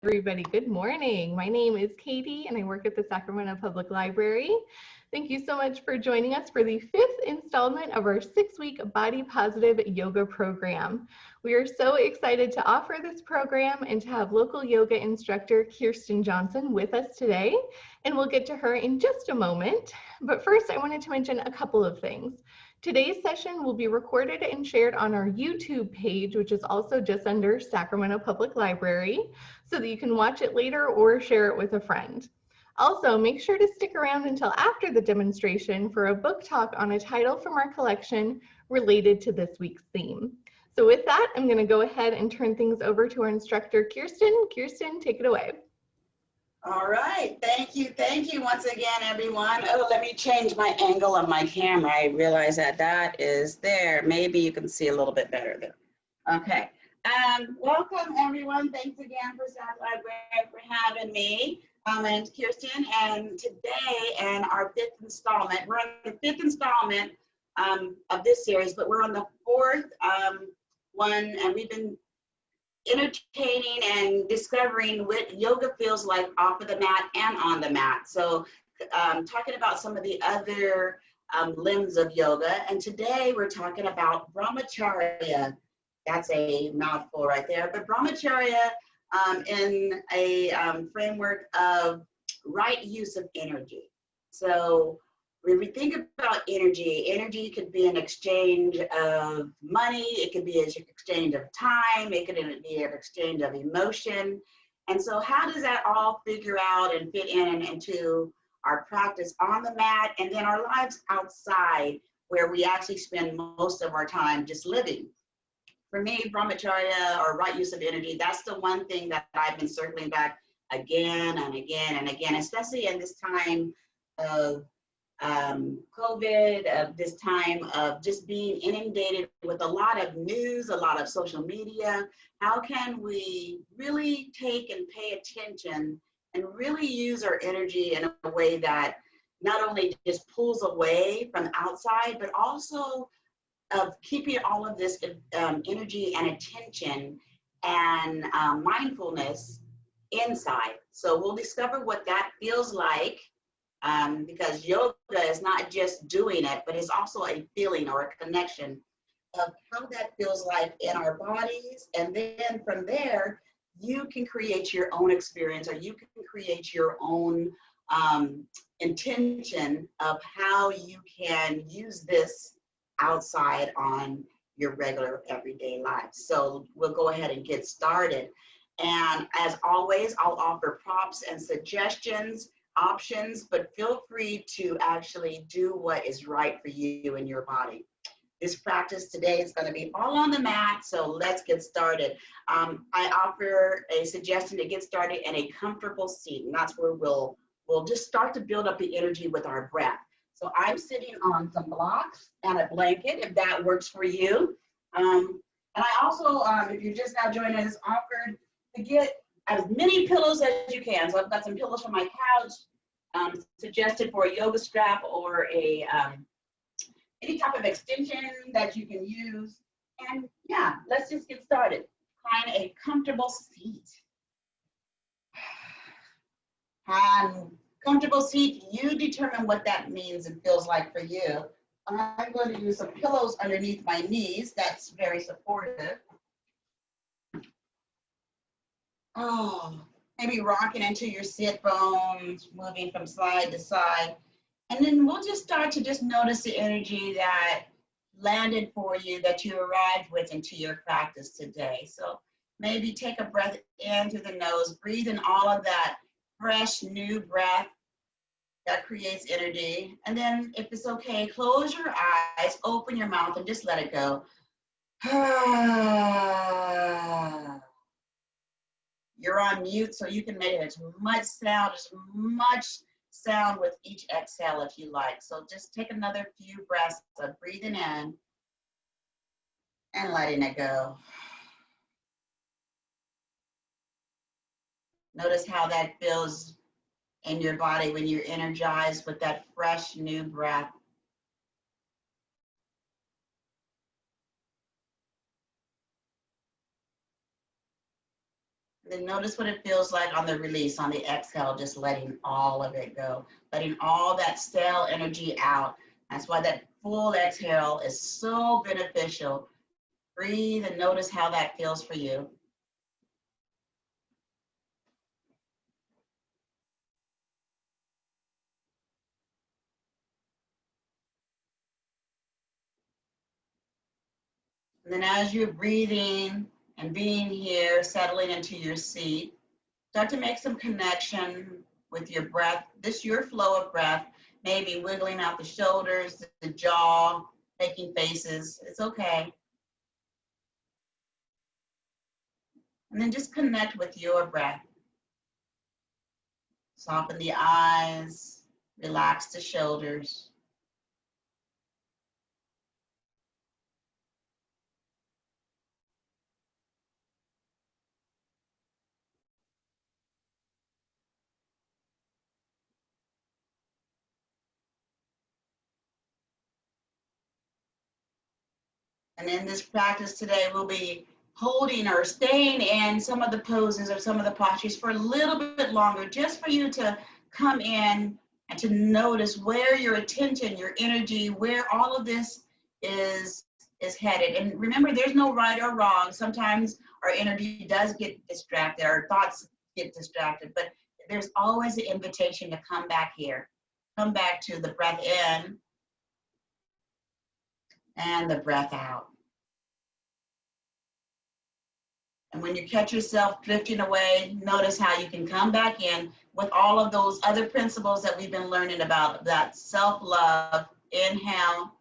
Everybody, good morning. My name is Katie and I work at the Sacramento Public Library. Thank you so much for joining us for the fifth installment of our 6-week Body Positive Yoga program. We are so excited to offer this program and to have local yoga instructor Kirsten Johnson with us today, and we'll get to her in just a moment. But first, I wanted to mention a couple of things. Today's session will be recorded and shared on our YouTube page, which is also just under Sacramento Public Library, so that you can watch it later or share it with a friend. Also, make sure to stick around until after the demonstration for a book talk on a title from our collection related to this week's theme. So with that, I'm going to go ahead and turn things over to our instructor, Kirsten. Kirsten, take it away. All right, thank you once again, everyone. Oh, let me change my angle of my camera. I realize that is there. Maybe you can see a little bit better there. Okay, welcome everyone. Thanks again for South Library for having me. My name's Kirsten, and today in our fifth installment, we're on the fifth installment of this series, but we're on the fourth one, and we've been entertaining and discovering what yoga feels like off of the mat and on the mat. So talking about some of the other limbs of yoga. And today we're talking about Brahmacharya. That's a mouthful right there. But Brahmacharya in a framework of right use of energy. So when we think about energy could be an exchange of money, it could be an exchange of time, it could be an exchange of emotion. And so how does that all figure out and fit in into our practice on the mat and then our lives outside where we actually spend most of our time just living? For me, Brahmacharya, or right use of energy, that's the one thing that I've been circling back again and again and again, especially in this time of COVID, of this time of just being inundated with a lot of news, a lot of social media. How can we really take and pay attention and really use our energy in a way that not only just pulls away from outside, but also of keeping all of this energy and attention and mindfulness inside. So we'll discover what that feels like. Because yoga is not just doing it, but it's also a feeling or a connection of how that feels like in our bodies. And then from there, you can create your own experience, or you can create your own intention of how you can use this outside on your regular everyday life. So we'll go ahead and get started. And as always, I'll offer props and suggestions, options, but feel free to actually do what is right for you and your body. This practice today is going to be all on the mat, so let's get started. I offer a suggestion to get started in a comfortable seat, and that's where we'll just start to build up the energy with our breath. So I'm sitting on some blocks and a blanket, if that works for you. And I also, if you're just now joining us, offered to get as many pillows as you can. So I've got some pillows from my couch, suggested for a yoga strap or a any type of extension that you can use. And yeah, let's just get started. Find a comfortable seat. And comfortable seat, you determine what that means and feels like for you. I'm going to use some pillows underneath my knees. That's very supportive. Oh, maybe rocking into your sit bones, moving from side to side. And then we'll just start to just notice the energy that landed for you, that you arrived with into your practice today. So maybe take a breath in through the nose, breathe in all of that fresh, new breath that creates energy. And then if it's okay, close your eyes, open your mouth, and just let it go. You're on mute, so you can make as much sound with each exhale if you like. So just take another few breaths of breathing in and letting it go. Notice how that feels in your body when you're energized with that fresh new breath. Then notice what it feels like on the release, on the exhale, just letting all of it go, letting all that stale energy out. That's why that full exhale is so beneficial. Breathe and notice how that feels for you. And then as you're breathing and being here, settling into your seat, start to make some connection with your breath. This your flow of breath, maybe wiggling out the shoulders, the jaw, making faces. It's okay. And then just connect with your breath. Soften the eyes, relax the shoulders. And in this practice today, we'll be holding or staying in some of the poses or some of the postures for a little bit longer, just for you to come in and to notice where your attention, your energy, where all of this is headed. And remember, there's no right or wrong. Sometimes our energy does get distracted, our thoughts get distracted, but there's always an invitation to come back here. Come back to the breath in and the breath out. And when you catch yourself drifting away, notice how you can come back in with all of those other principles that we've been learning about, that self-love. Inhale.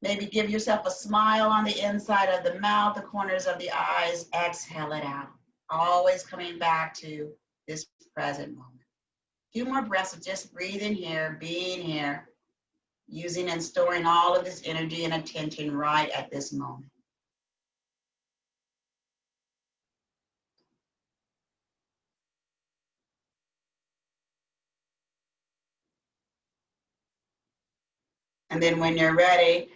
Maybe give yourself a smile on the inside of the mouth, the corners of the eyes. Exhale it out. Always coming back to this present moment. A few more breaths of just breathing here, being here, using and storing all of this energy and attention right at this moment. And then when you're ready,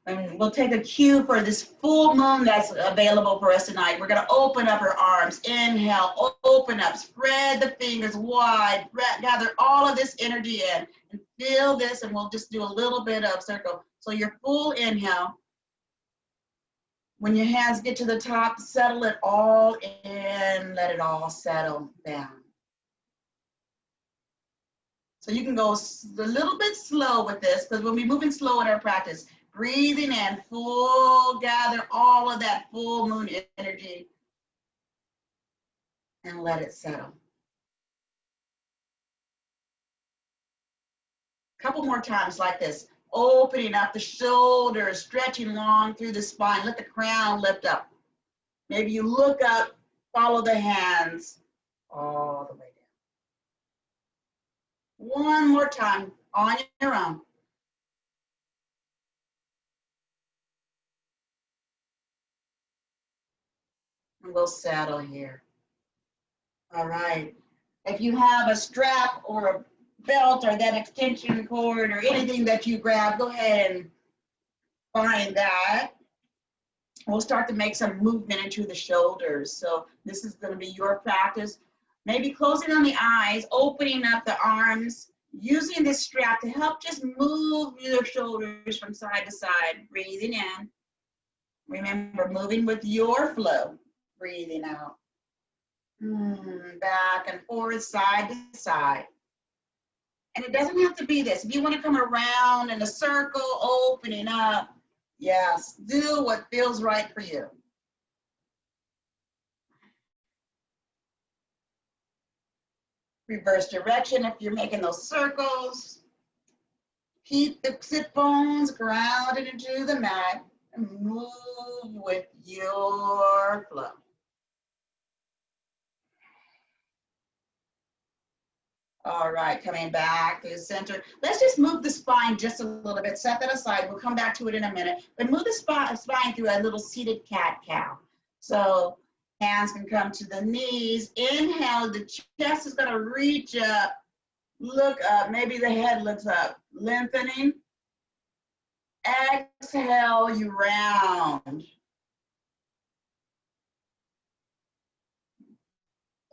and we'll take a cue for this full moon that's available for us tonight. We're gonna open up our arms. Inhale, open up, spread the fingers wide, gather all of this energy in, and feel this, and we'll just do a little bit of circle. So your full inhale. When your hands get to the top, settle it all in, let it all settle down. So you can go a little bit slow with this, because we'll be moving slow in our practice. Breathing in, full, gather all of that full moon energy and let it settle. A couple more times like this. Opening up the shoulders, stretching long through the spine. Let the crown lift up. Maybe you look up, follow the hands all the way down. One more time on your own. And we'll settle here. All right. If you have a strap or a belt or that extension cord or anything that you grab, go ahead and find that. We'll start to make some movement into the shoulders. So this is going to be your practice. Maybe closing on the eyes, opening up the arms, using this strap to help just move your shoulders from side to side. Breathing in. Remember, moving with your flow. Breathing out. Back and forth, side to side. And it doesn't have to be this. If you want to come around in a circle, opening up, yes, do what feels right for you. Reverse direction if you're making those circles. Keep the sit bones grounded into the mat and move with your flow. All right, coming back to the center. Let's just move the spine just a little bit. Set that aside. We'll come back to it in a minute. But move the spine through a little seated cat-cow. So hands can come to the knees. Inhale, the chest is going to reach up. Look up. Maybe the head looks up. Lengthening. Exhale, you round.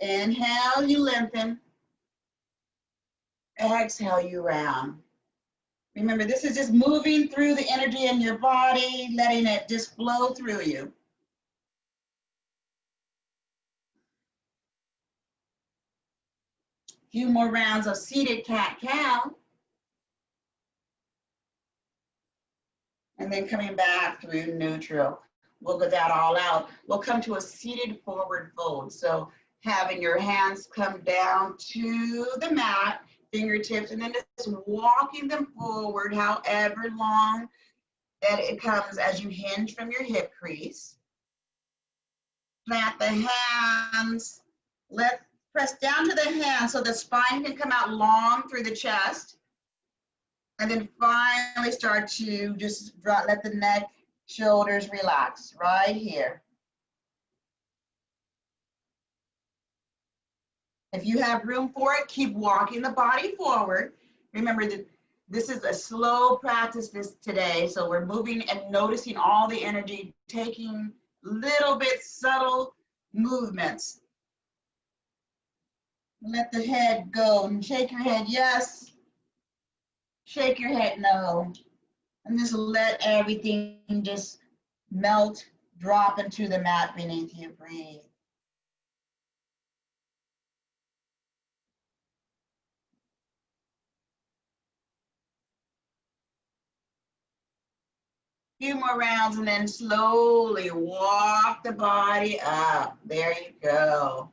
Inhale, you lengthen. Exhale, you round. Remember, this is just moving through the energy in your body, letting it just flow through you. A few more rounds of seated cat-cow. And then coming back through neutral. We'll get that all out. We'll come to a seated forward fold. So having your hands come down to the mat, fingertips, and then just walking them forward however long that it comes as you hinge from your hip crease. Plant the hands. Press down to the hands so the spine can come out long through the chest. And then finally start to just let the neck, shoulders relax right here. If you have room for it, keep walking the body forward. Remember that this is a slow practice today, so we're moving and noticing all the energy, taking little bit subtle movements. Let the head go and shake your head, yes. Shake your head, no. And just let everything just melt, drop into the mat beneath you. Breathe. Few more rounds and then slowly walk the body up. There you go.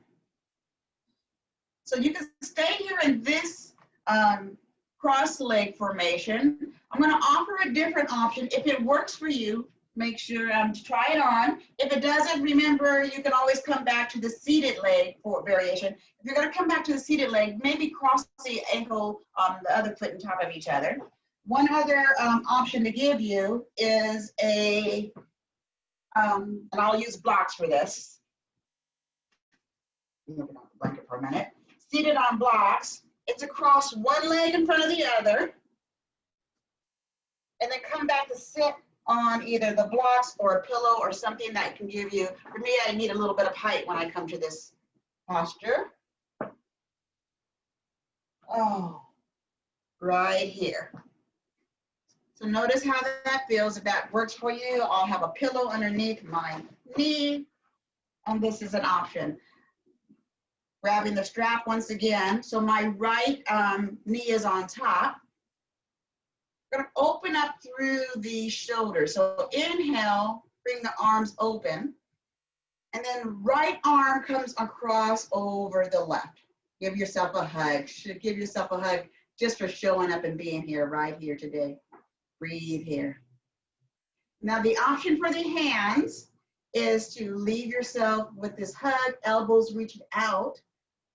So you can stay here in this cross leg formation. I'm going to offer a different option. If it works for you, make sure to try it on. If it doesn't, remember, you can always come back to the seated leg for variation. If you're going to come back to the seated leg, maybe cross the ankle on the other foot on top of each other. One other option to give you is and I'll use blocks for this. Moving off the blanket for a minute. Seated on blocks, it's across one leg in front of the other, and then come back to sit on either the blocks or a pillow or something that can give you, for me, I need a little bit of height when I come to this posture. Oh, right here. So notice how that feels. If that works for you, I'll have a pillow underneath my knee, and this is an option. Grabbing the strap once again. So my right knee is on top. I'm going to open up through the shoulders. So inhale, bring the arms open. And then right arm comes across over the left. Give yourself a hug. Give yourself a hug just for showing up and being here right here today. Breathe here. Now the option for the hands is to leave yourself with this hug, elbows reaching out.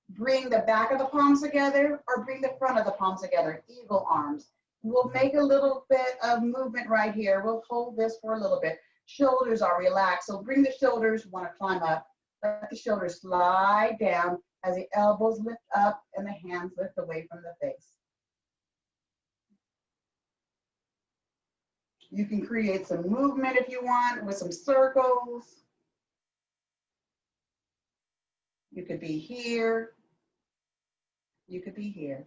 Bring the back of the palms together or bring the front of the palms together, eagle arms. We'll make a little bit of movement right here. We'll hold this for a little bit. Shoulders are relaxed, so bring the shoulders, want to climb up. Let the shoulders slide down as the elbows lift up and the hands lift away from the face. You can create some movement if you want with some circles. You could be here. You could be here.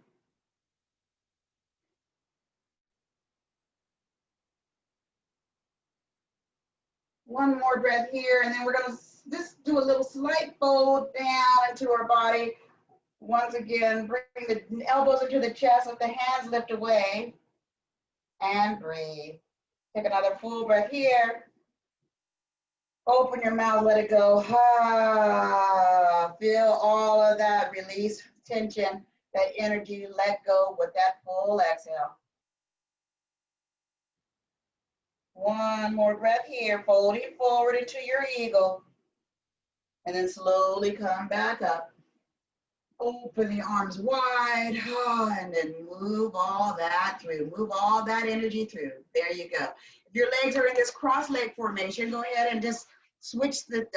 One more breath here, and then we're going to just do a little slight fold down into our body. Once again, bring the elbows into the chest, let the hands lift away, and breathe. Take another full breath here. Open your mouth, let it go. Ah, feel all of that release, tension, that energy, let go with that full exhale. One more breath here, folding forward into your eagle. And then slowly come back up. Open the arms wide, and then move all that through. Move all that energy through. There you go. If your legs are in this cross leg formation, go ahead and just switch the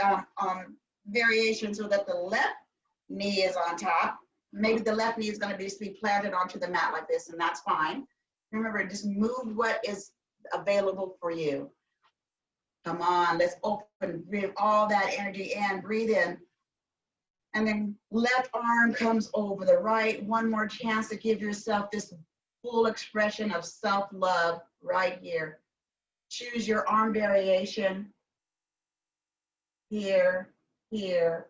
variation so that the left knee is on top. Maybe the left knee is going to be planted onto the mat like this, and that's fine. Remember, just move what is available for you. Come on, let's open, bring all that energy in, breathe in. And then left arm comes over the right. One more chance to give yourself this full expression of self-love right here. Choose your arm variation. Here, here,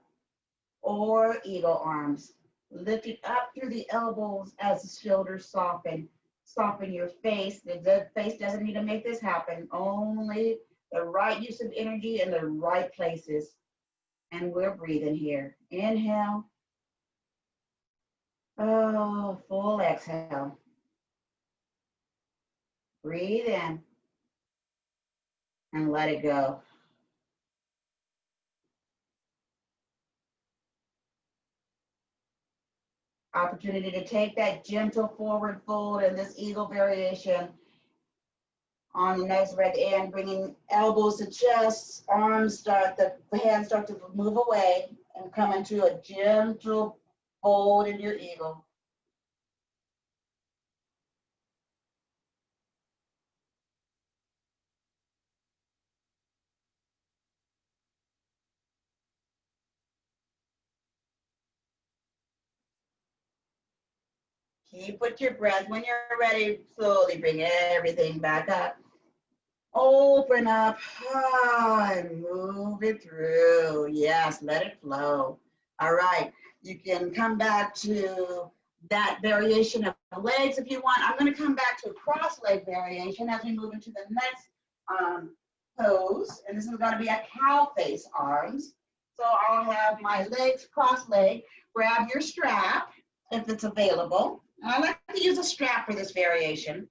or eagle arms. Lift it up through the elbows as the shoulders soften. Soften your face. The face doesn't need to make this happen. Only the right use of energy in the right places. And we're breathing here. Inhale. Oh, full exhale. Breathe in and let it go. Opportunity to take that gentle forward fold in this eagle variation. On the next breath in, bringing elbows to chest, arms start, the hands start to move away and come into a gentle fold in your eagle. Keep with your breath. When you're ready, slowly bring everything back up. Open up and move it through. Yes, let it flow. All right, you can come back to that variation of legs if you want. I'm going to come back to a cross leg variation as we move into the next pose. And this is going to be a cow face arms. So I'll have my legs cross leg. Grab your strap if it's available. And I like to use a strap for this variation.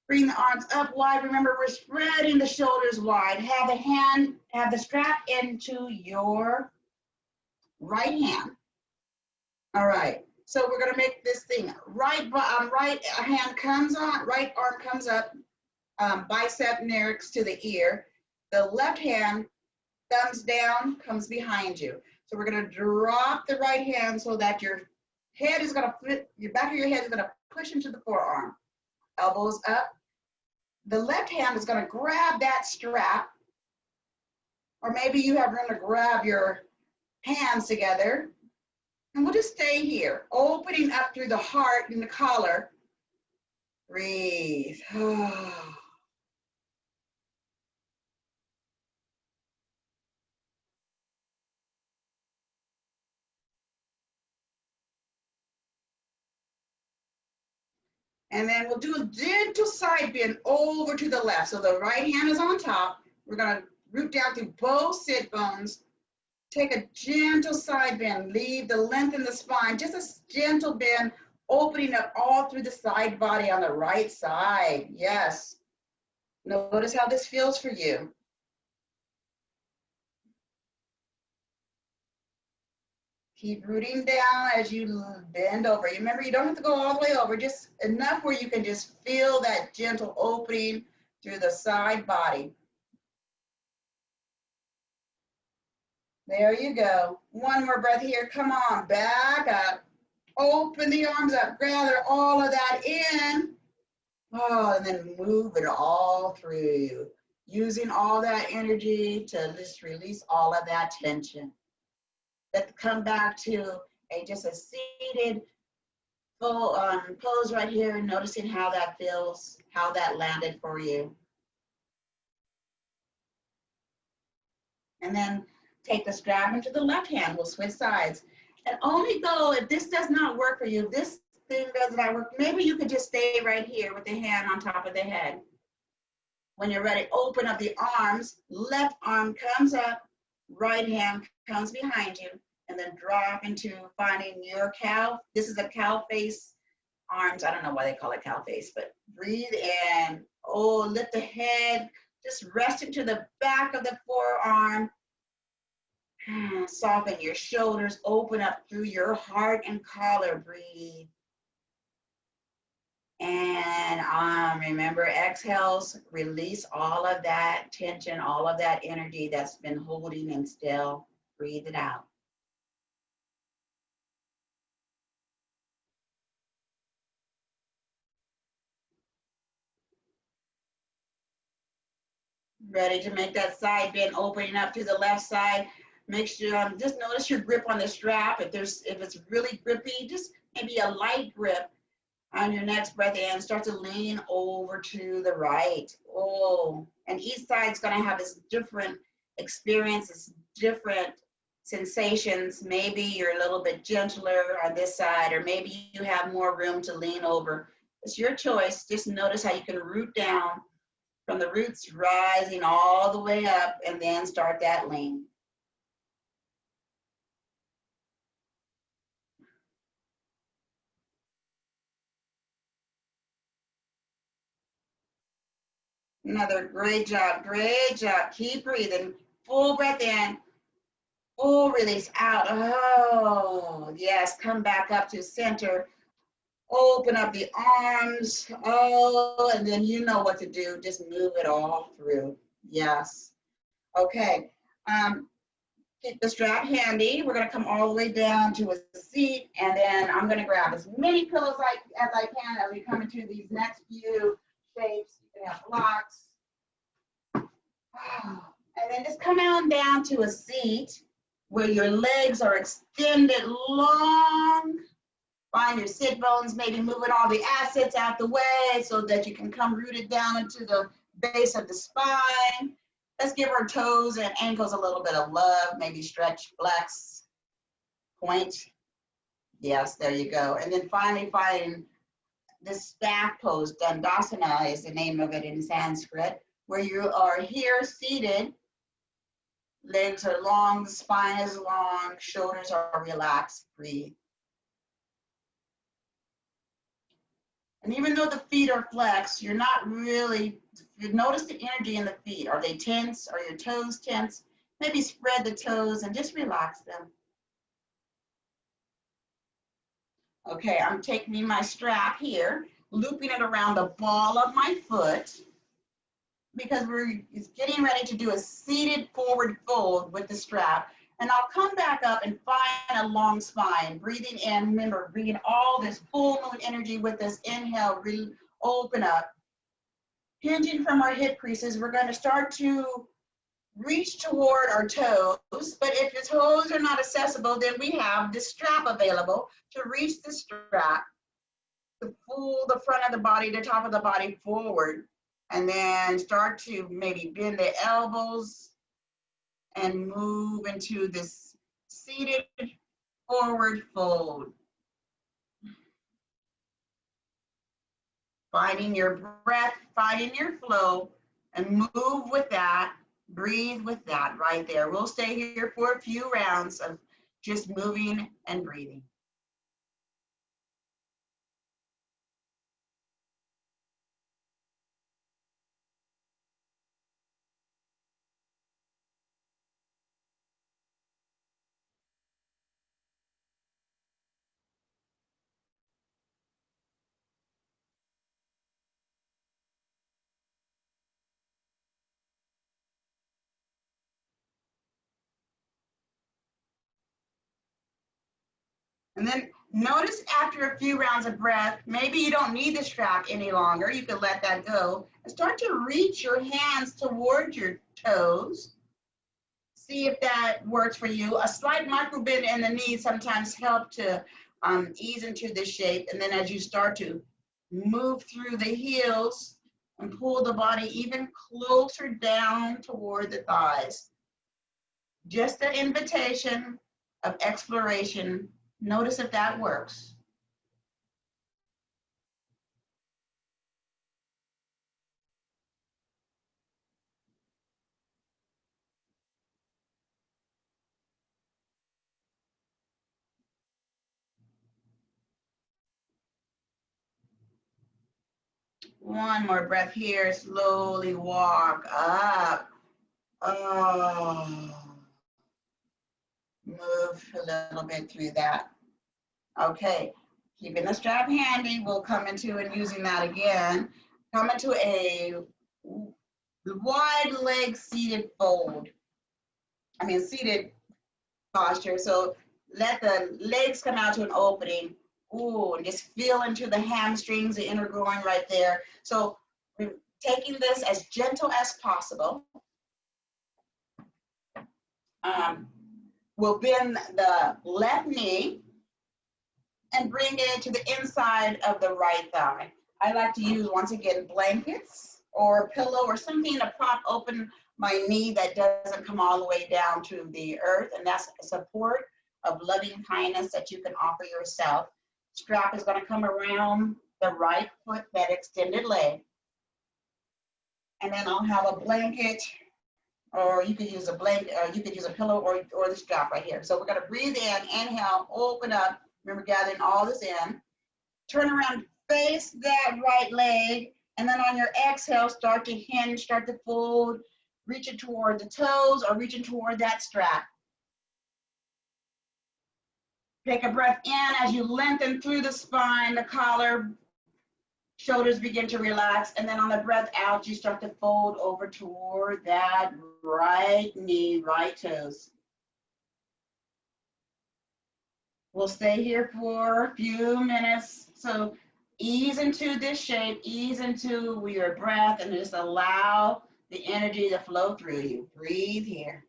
Bring the arms up wide. Remember, we're spreading the shoulders wide. Have the strap into your right hand. All right. So we're gonna make this thing right hand comes on, right arm comes up, bicep next to the ear. The left hand, thumbs down, comes behind you. So we're gonna drop the right hand so that your head is gonna flip, your back of your head is gonna push into the forearm. Elbows up. The left hand is gonna grab that strap, or maybe you have room to grab your hands together. And we'll just stay here, opening up through the heart and the collar. Breathe. And then we'll do a gentle side bend over to the left. So the right hand is on top. We're gonna root down through both sit bones. Take a gentle side bend. Leave the length in the spine, just a gentle bend, opening up all through the side body on the right side. Yes. Notice how this feels for you. Keep rooting down as you bend over. Remember, you don't have to go all the way over, just enough where you can just feel that gentle opening through the side body. There you go. One more breath here. Come on, back up. Open the arms up. Gather all of that in. Oh, and then move it all through. Using all that energy to just release all of that tension. Let's come back to just a seated full pose right here, noticing how that feels, how that landed for you. And then take the strap into the left hand. We'll switch sides. And only go if this does not work for you, if this thing does not work, maybe you could just stay right here with the hand on top of the head. When you're ready, open up the arms. Left arm comes up, right hand comes behind you, and then drop into finding your cow. This is a cow face arms. I don't know why they call it cow face, but breathe in. Oh, lift the head. Just rest into the back of the forearm. Soften your shoulders. Open up through your heart and collar. Breathe. And remember, exhales, release all of that tension, all of that energy that's been holding and still. Breathe it out. Ready to make that side bend, opening up through the left side. Make sure, just notice your grip on the strap. If it's really grippy, just maybe a light grip on your next breath in. Start to lean over to the right. Oh, and each side's gonna have its different experiences, different sensations. Maybe you're a little bit gentler on this side, or maybe you have more room to lean over. It's your choice. Just notice how you can root down from the roots rising all the way up, and then start that lean. Another great job, great job. Keep breathing. Full breath in, full release out. Oh, yes, come back up to center. Open up the arms. Oh, and then you know what to do. Just move it all through. Yes. Okay. Keep the strap handy. We're going to come all the way down to a seat, and then I'm going to grab as many pillows as I can as we come into these next few shapes. You can have blocks. And then just come on down to a seat where your legs are extended long. Find your sit bones, maybe moving all the assets out the way so that you can come rooted down into the base of the spine. Let's give our toes and ankles a little bit of love, maybe stretch, flex, point. Yes, there you go. And then finally find this staff pose. Dandasana is the name of it in Sanskrit, where you are here seated. Legs are long, the spine is long, shoulders are relaxed, breathe. And even though the feet are flexed, you're not really, you notice the energy in the feet. Are they tense? Are your toes tense? Maybe spread the toes and just relax them. Okay, I'm taking my strap here, looping it around the ball of my foot, because we're getting ready to do a seated forward fold with the strap. And I'll come back up and find a long spine, breathing in. Remember, bringing all this full moon energy with us. Inhale, open up. Hinging from our hip creases, we're going to start to reach toward our toes. But if your toes are not accessible, then we have the strap available to reach the strap, to pull the front of the body, the top of the body forward. And then start to maybe bend the elbows and move into this seated forward fold. Finding your breath, finding your flow, and move with that, breathe with that right there. We'll stay here for a few rounds of just moving and breathing. And then notice after a few rounds of breath, maybe you don't need the strap any longer. You can let that go and start to reach your hands toward your toes. See if that works for you. A slight micro bend in the knees sometimes help to ease into this shape. And then as you start to move through the heels and pull the body even closer down toward the thighs. Just an invitation of exploration. Notice if that works. One more breath here. Slowly walk up. Oh. Move a little bit through that. Okay. Keeping the strap handy, we'll come into and using that again. Come into a wide leg seated fold. Seated posture. So let the legs come out to an opening. Ooh, and just feel into the hamstrings, the inner groin right there. So we're taking this as gentle as possible. We'll bend the left knee and bring it to the inside of the right thigh. I like to use, once again, blankets or a pillow or something to prop open my knee that doesn't come all the way down to the earth, and that's a support of loving kindness that you can offer yourself. Strap is going to come around the right foot, that extended leg. And then I'll have a blanket, or you could use a blanket, or you could use a pillow or the strap right here. So we're going to breathe in, inhale, open up. Remember, gathering all this in. Turn around, face that right leg, and then on your exhale, start to hinge, start to fold, reaching toward the toes or reaching toward that strap. Take a breath in as you lengthen through the spine, the collar, shoulders begin to relax, and then on the breath out, you start to fold over toward that right knee, right toes. We'll stay here for a few minutes. So ease into this shape, ease into your breath, and just allow the energy to flow through you. Breathe here.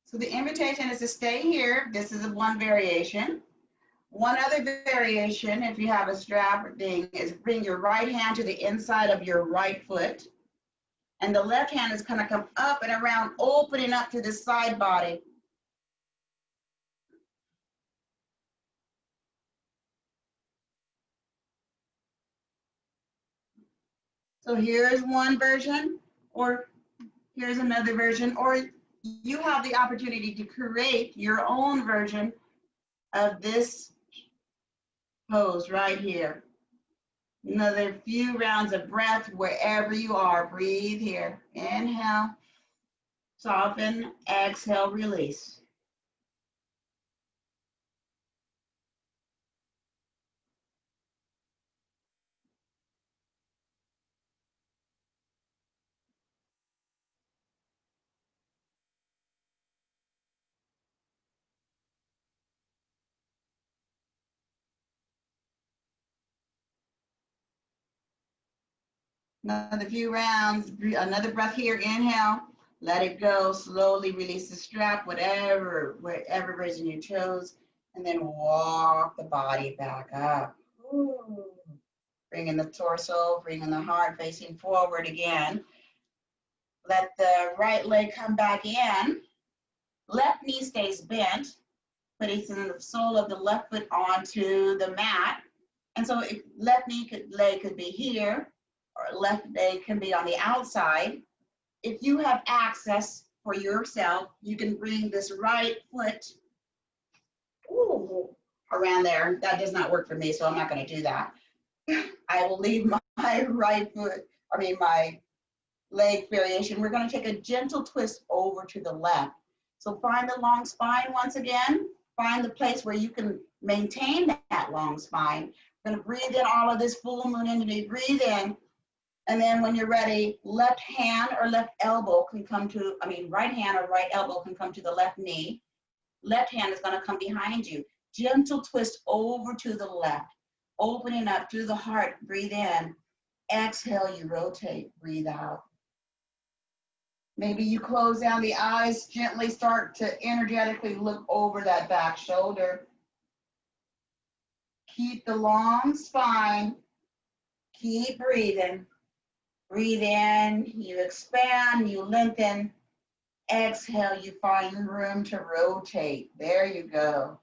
So the invitation is to stay here. This is one variation. One other variation, if you have a strap thing, is bring your right hand to the inside of your right foot. And the left hand is going to come up and around, opening up to the side body. So here's one version, or here's another version, or you have the opportunity to create your own version of this pose right here. Another few rounds of breath wherever you are. Breathe here. Inhale, soften, exhale, release. Another few rounds, another breath here, inhale, let it go, slowly release the strap, whatever version you chose, and then walk the body back up. Ooh. Bringing the torso, bringing the heart facing forward again. Let the right leg come back in, left knee stays bent, putting the sole of the left foot onto the mat, and so if left leg could be here, or left leg can be on the outside. If you have access for yourself, you can bring this right foot around there. That does not work for me, so I'm not going to do that. I will leave my right foot, my leg variation. We're going to take a gentle twist over to the left. So find the long spine once again. Find the place where you can maintain that long spine. We're going to breathe in all of this full moon energy. Breathe in. And then when you're ready, left hand or left elbow can come to, right hand or right elbow can come to the left knee. Left hand is going to come behind you. Gentle twist over to the left. Opening up through the heart, breathe in. Exhale, you rotate, breathe out. Maybe you close down the eyes, gently start to energetically look over that back shoulder. Keep the long spine. Keep breathing. Breathe in, you expand, you lengthen. Exhale, you find room to rotate. There you go.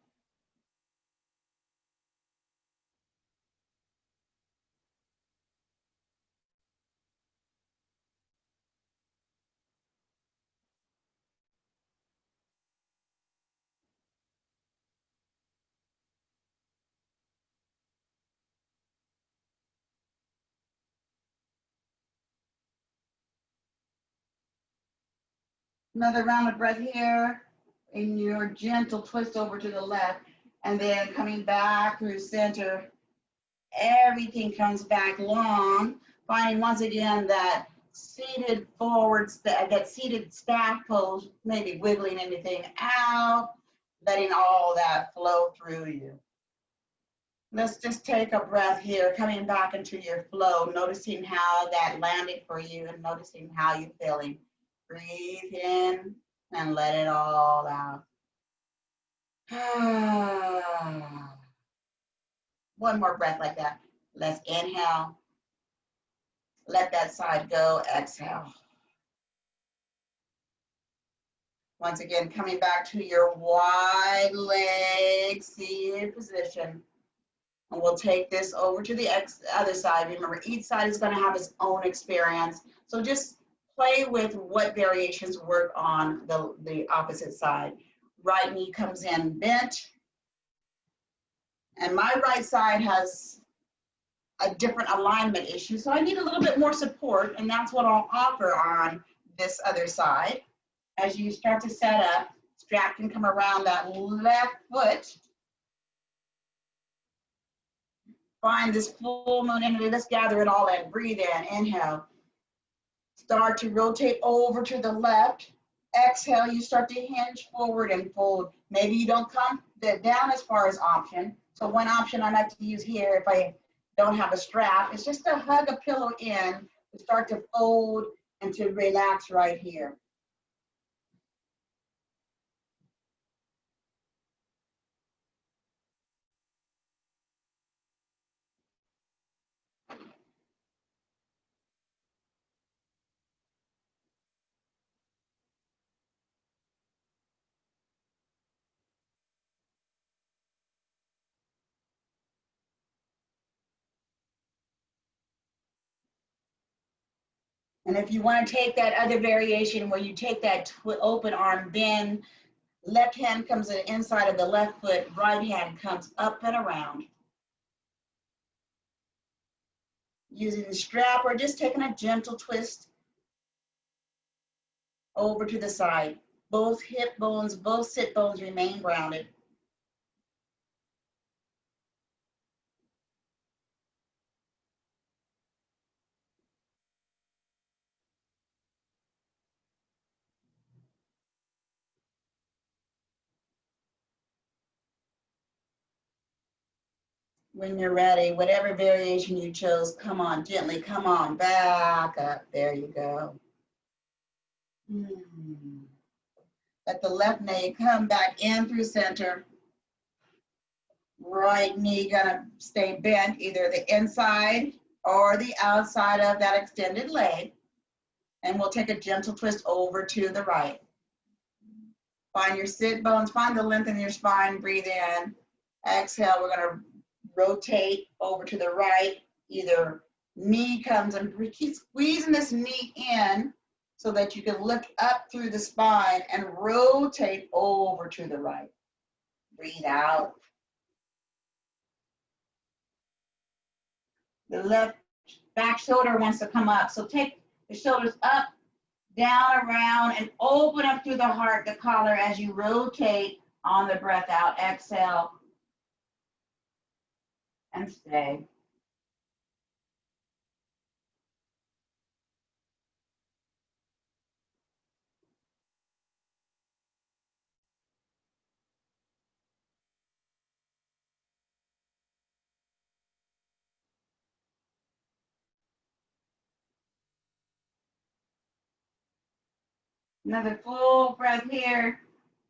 Another round of breath here. In your gentle twist over to the left, and then coming back through center. Everything comes back long. Finding once again that seated forwards, that seated staff pose, maybe wiggling anything out, letting all that flow through you. Let's just take a breath here, coming back into your flow, noticing how that landed for you and noticing how you're feeling. Breathe in and let it all out. One more breath like that. Let's inhale. Let that side go. Exhale. Once again, coming back to your wide leg seated position. And we'll take this over to the other side. Remember, each side is going to have its own experience. So just play with what variations work on the opposite side. Right knee comes in bent. And my right side has a different alignment issue. So I need a little bit more support. And that's what I'll offer on this other side. As you start to set up, strap can come around that left foot. Find this full moon energy. Let's gather it all in. Breathe in. Inhale. Start to rotate over to the left. Exhale. You start to hinge forward and fold. Maybe you don't come down as far as option. So one option I like to use here if I don't have a strap is just to hug a pillow in to start to fold and to relax right here. And if you want to take that other variation where you take that open arm bend, left hand comes to the inside of the left foot, right hand comes up and around. Using the strap or just taking a gentle twist over to the side. Both hip bones, both sit bones remain grounded. When you're ready, whatever variation you chose, come on, gently, come on, back up. There you go. Let the left knee come back in through center. Right knee gonna stay bent, either the inside or the outside of that extended leg. And we'll take a gentle twist over to the right. Find your sit bones, find the length in your spine, breathe in. Exhale, we're gonna rotate over to the right. Either knee comes and keep squeezing this knee in so that you can lift up through the spine and rotate over to the right. Breathe out. The left back shoulder wants to come up. So take the shoulders up, down, around, and open up through the heart, the collar as you rotate on the breath out. Exhale. And stay. Another full breath here.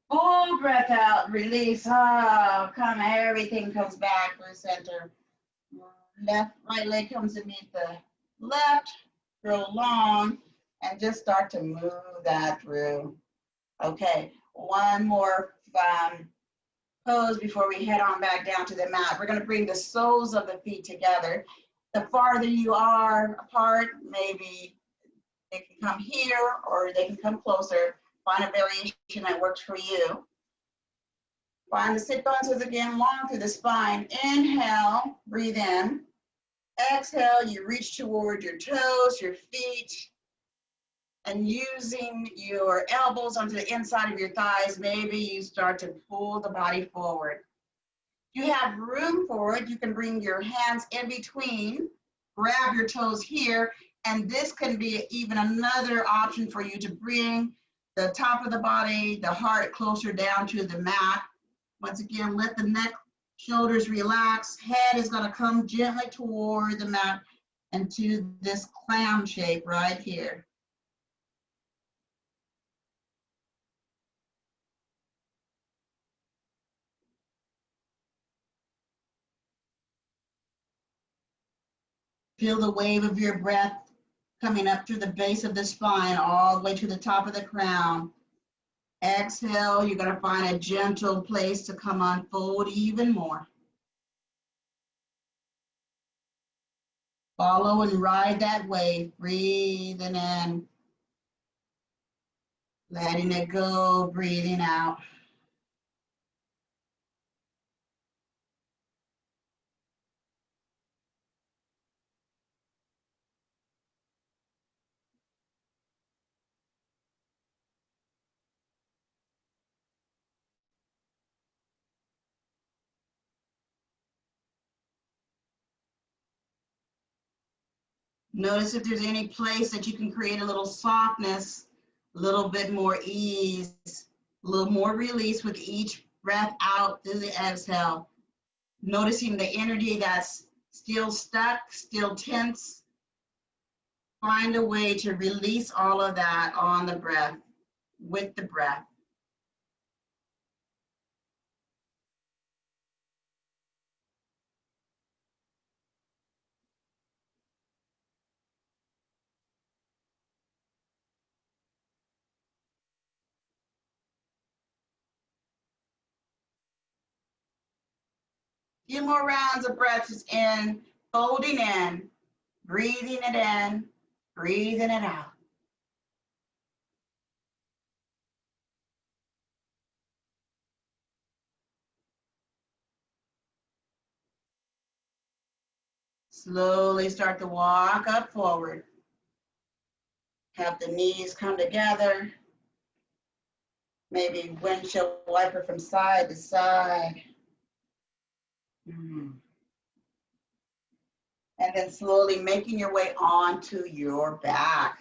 Full breath out, release. Oh, come, everything comes back through center. Right leg comes to meet the left, grow long, and just start to move that through. Okay, one more pose before we head on back down to the mat. We're gonna bring the soles of the feet together. The farther you are apart, maybe they can come here or they can come closer. Find a variation that works for you. Find the sit bones again long through the spine. Inhale, breathe in. Exhale, you reach toward your toes, your feet, and using your elbows onto the inside of your thighs, maybe you start to pull the body forward. If If you have room for it, you can bring your hands in between, grab your toes here, and this can be even another option for you to bring the top of the body, the heart closer down to the mat. Once again, let the neck, shoulders relax. Head is going to come gently toward the mat and to this clam shape right here. Feel the wave of your breath coming up through the base of the spine, all the way to the top of the crown. Exhale, you're going to find a gentle place to come unfold even more. Follow and ride that wave, breathing in, letting it go, breathing out. Notice if there's any place that you can create a little softness, a little bit more ease, a little more release with each breath out through the exhale. Noticing the energy that's still stuck, still tense. Find a way to release all of that on the breath, with the breath. Few more rounds of breaths in, folding in, breathing it in, breathing it out. Slowly start to walk up forward. Have the knees come together. Maybe windshield wiper from side to side. And then slowly making your way onto your back.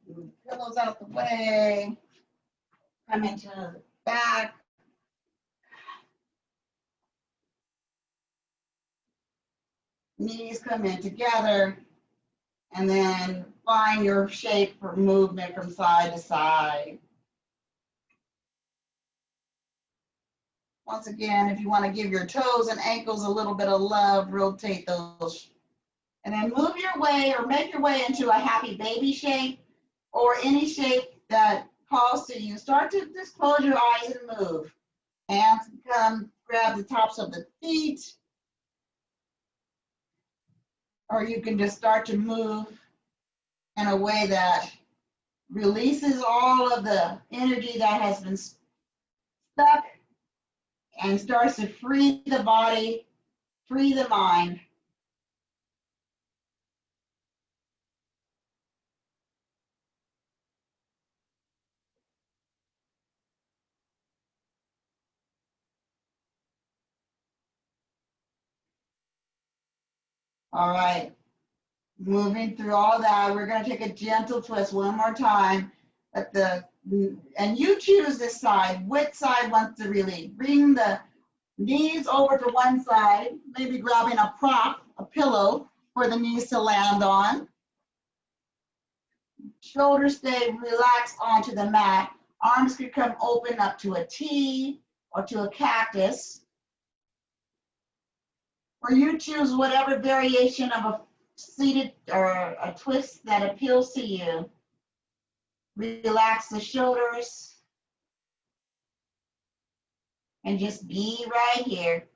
Move the pillows out the way. Come into the back. Knees come in together. And then find your shape for movement from side to side. Once again, if you want to give your toes and ankles a little bit of love, rotate those. And then move your way or make your way into a happy baby shape or any shape that calls to you. Start to just close your eyes and move. Hands come, grab the tops of the feet. Or you can just start to move in a way that releases all of the energy that has been stuck and starts to free the body, free the mind. All right, moving through all that, we're going to take a gentle twist one more time. And you choose this side, which side wants to relieve. Bring the knees over to one side, maybe grabbing a prop, a pillow for the knees to land on. Shoulders stay relaxed onto the mat. Arms could come open up to a T or to a cactus. Or you choose whatever variation of a seated or a twist that appeals to you. Relax the shoulders. And just be right here.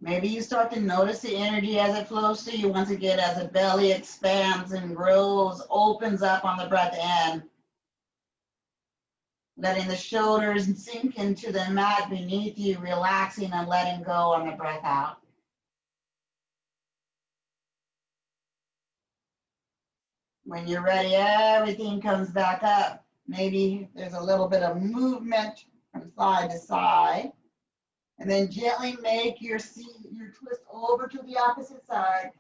Maybe you start to notice the energy as it flows to you once again, as the belly expands and grows, opens up on the breath in. letting the shoulders sink into the mat beneath you, relaxing and letting go on the breath out. When you're ready, everything comes back up. Maybe there's a little bit of movement from side to side. And then gently make your twist over to the opposite side.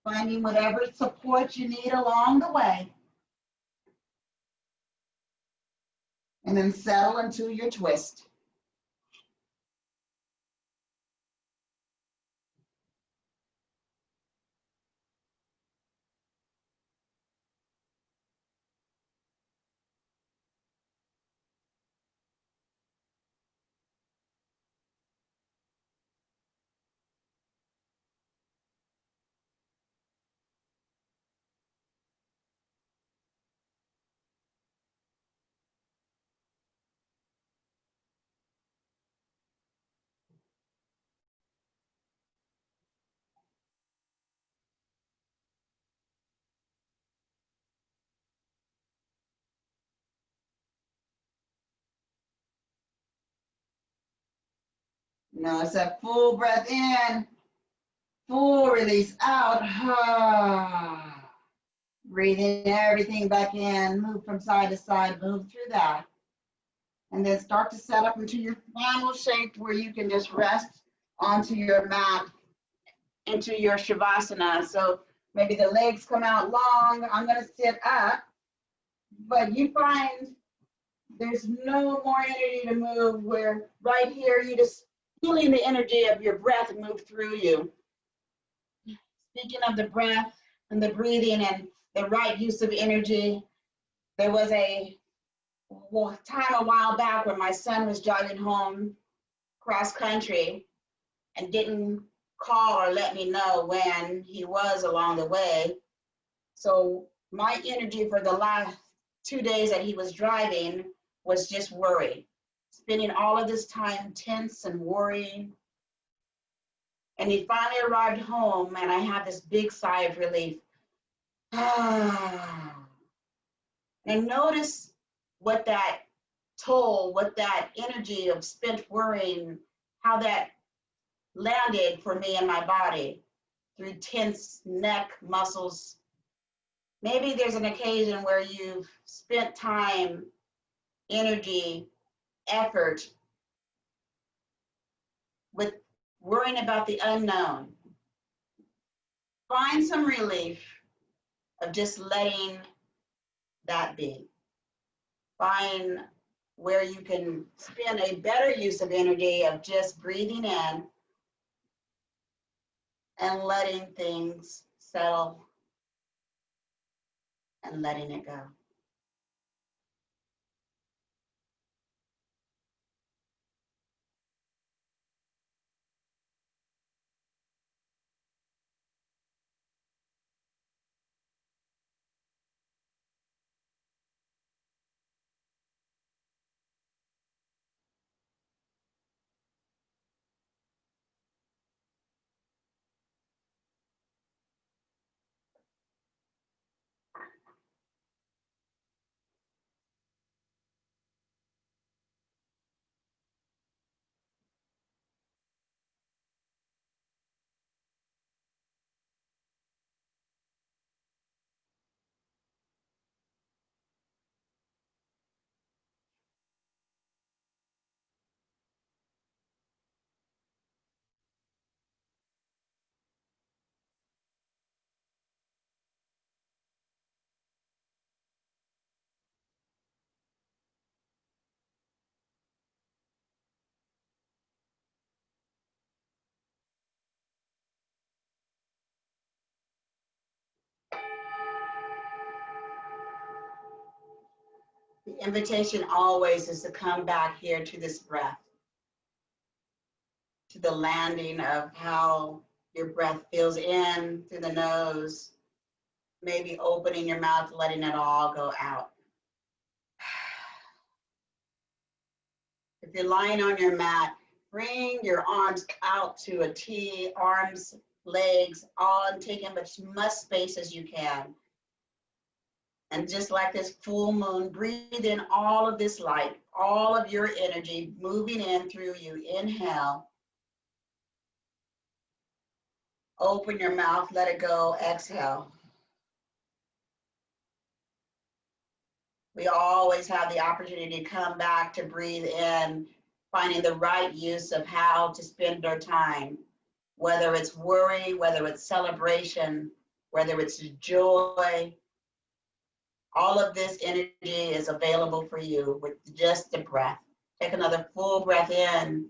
Finding whatever support you need along the way. And then settle into your twist. Notice that full breath in, full release out. Breathing everything back in, move from side to side, move through that. And then start to set up into your final shape where you can just rest onto your mat, into your Shavasana. So maybe the legs come out long. I'm going to sit up, but you find there's no more energy to move, where right here you just feeling the energy of your breath move through you. Speaking of the breath and the breathing and the right use of energy, there was a time a while back when my son was driving home cross country and didn't call or let me know when he was along the way. So my energy for the last 2 days that he was driving was just worry, spending all of this time tense and worrying. And he finally arrived home and I had this big sigh of relief. And notice what that toll, what that energy of spent worrying, how that landed for me in my body through tense neck muscles. Maybe there's an occasion where you've spent time, energy, effort with worrying about the unknown. Find some relief of just letting that be. Find where you can spend a better use of energy of just breathing in and letting things settle and letting it go. The invitation always is to come back here to this breath, to the landing of how your breath feels in through the nose, maybe opening your mouth, letting it all go out. If you're lying on your mat, bring your arms out to a T, arms, legs, all taking as much space as you can. And just like this full moon, breathe in all of this light, all of your energy moving in through you. Inhale. Open your mouth, let it go. Exhale. We always have the opportunity to come back to breathe in, finding the right use of how to spend our time, whether it's worry, whether it's celebration, whether it's joy. All of this energy is available for you with just a breath. Take another full breath in.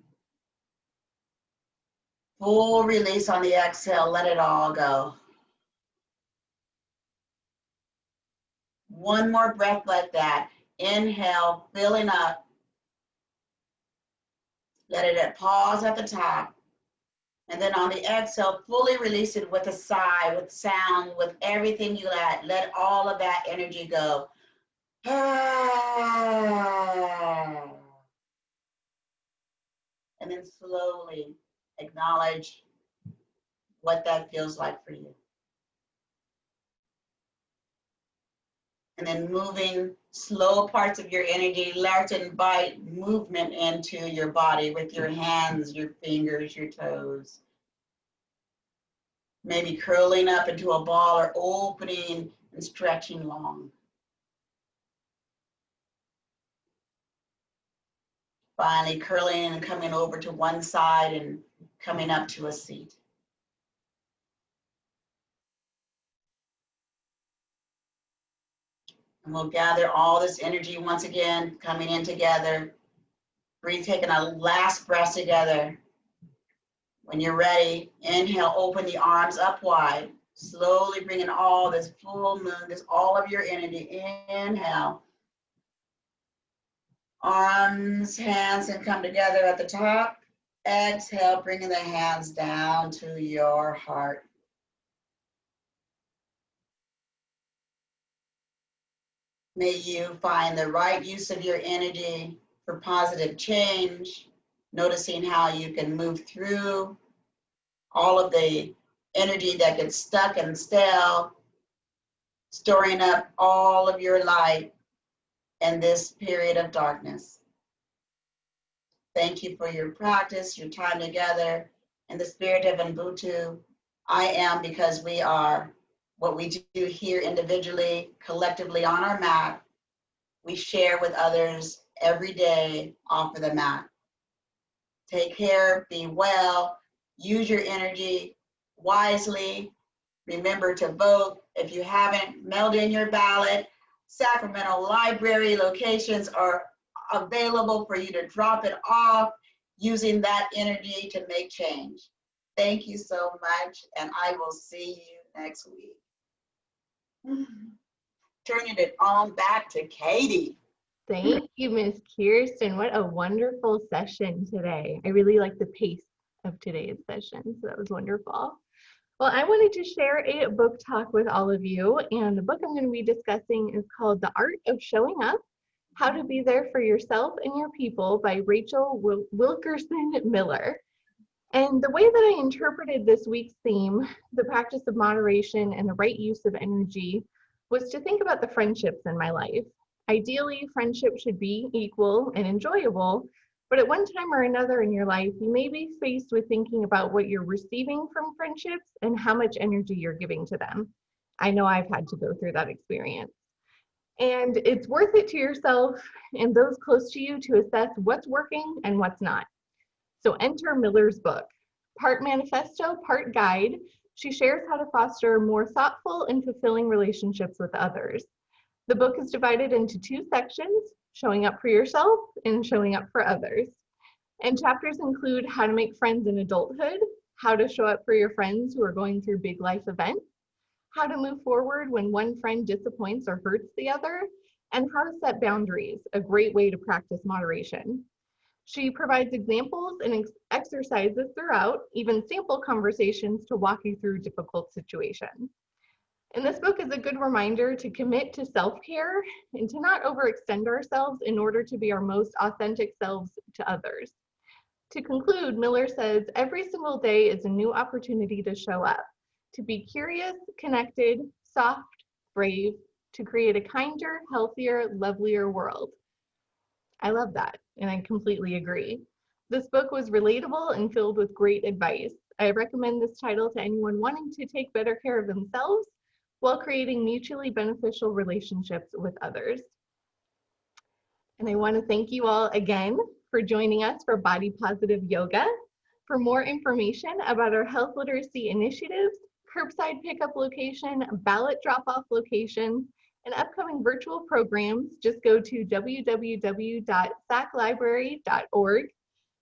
Full release on the exhale, let it all go. One more breath like that. Inhale, filling up. Let it pause at the top. And then on the exhale, fully release it with a sigh, with sound, with everything you let. Let all of that energy go. And then slowly acknowledge what that feels like for you. And then moving slow parts of your energy, let to invite movement into your body with your hands, your fingers, your toes. Maybe curling up into a ball or opening and stretching long. Finally curling and coming over to one side and coming up to a seat. And we'll gather all this energy once again, coming in together. Breathe, taking a last breath together. When you're ready, inhale, open the arms up wide. Slowly bringing all this full moon, all of your energy. Inhale. Arms, hands, and come together at the top. Exhale, bringing the hands down to your heart. May you find the right use of your energy for positive change, noticing how you can move through all of the energy that gets stuck and stale, storing up all of your light in this period of darkness. Thank you for your practice, your time together. In the spirit of Ubuntu, I am because we are. What we do here individually, collectively on our mat, we share with others every day off of the mat. Take care, be well, use your energy wisely. Remember to vote. If you haven't mailed in your ballot, Sacramento Library locations are available for you to drop it off using that energy to make change. Thank you so much, and I will see you next week. Turning it on back to Katie. Thank you, Miss Kirsten. What a wonderful session today. I really like the pace of today's session, so that was wonderful. Well, I wanted to share a book talk with all of you, and the book I'm going to be discussing is called The Art of Showing Up: How to Be There for Yourself and Your People by Rachel Wilkerson Miller. And the way that I interpreted this week's theme, the practice of moderation and the right use of energy, was to think about the friendships in my life. Ideally, friendship should be equal and enjoyable, but at one time or another in your life, you may be faced with thinking about what you're receiving from friendships and how much energy you're giving to them. I know I've had to go through that experience. And it's worth it to yourself and those close to you to assess what's working and what's not. So enter Miller's book. Part manifesto, part guide, she shares how to foster more thoughtful and fulfilling relationships with others. The book is divided into two sections: showing up for yourself and showing up for others. And chapters include how to make friends in adulthood, how to show up for your friends who are going through big life events, how to move forward when one friend disappoints or hurts the other, and how to set boundaries, a great way to practice moderation. She provides examples and exercises throughout, even sample conversations to walk you through difficult situations. And this book is a good reminder to commit to self-care and to not overextend ourselves in order to be our most authentic selves to others. To conclude, Miller says, every single day is a new opportunity to show up, to be curious, connected, soft, brave, to create a kinder, healthier, lovelier world. I love that, and I completely agree. This book was relatable and filled with great advice. I recommend this title to anyone wanting to take better care of themselves while creating mutually beneficial relationships with others. And I want to thank you all again for joining us for Body Positive Yoga. For more information about our health literacy initiatives, curbside pickup location, ballot drop-off location, and upcoming virtual programs, just go to www.saclibrary.org.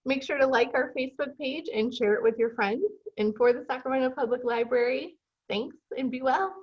Make sure to like our Facebook page and share it with your friends. And for the Sacramento Public Library, thanks and be well.